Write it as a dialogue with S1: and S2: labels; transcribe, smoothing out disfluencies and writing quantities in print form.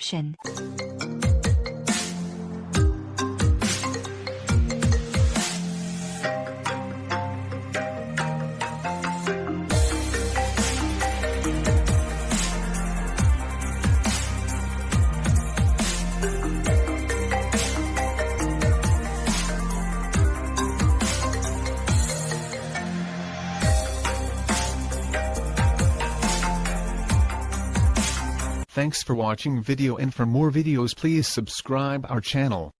S1: option.
S2: Thanks for watching video, and for more videos please subscribe our channel.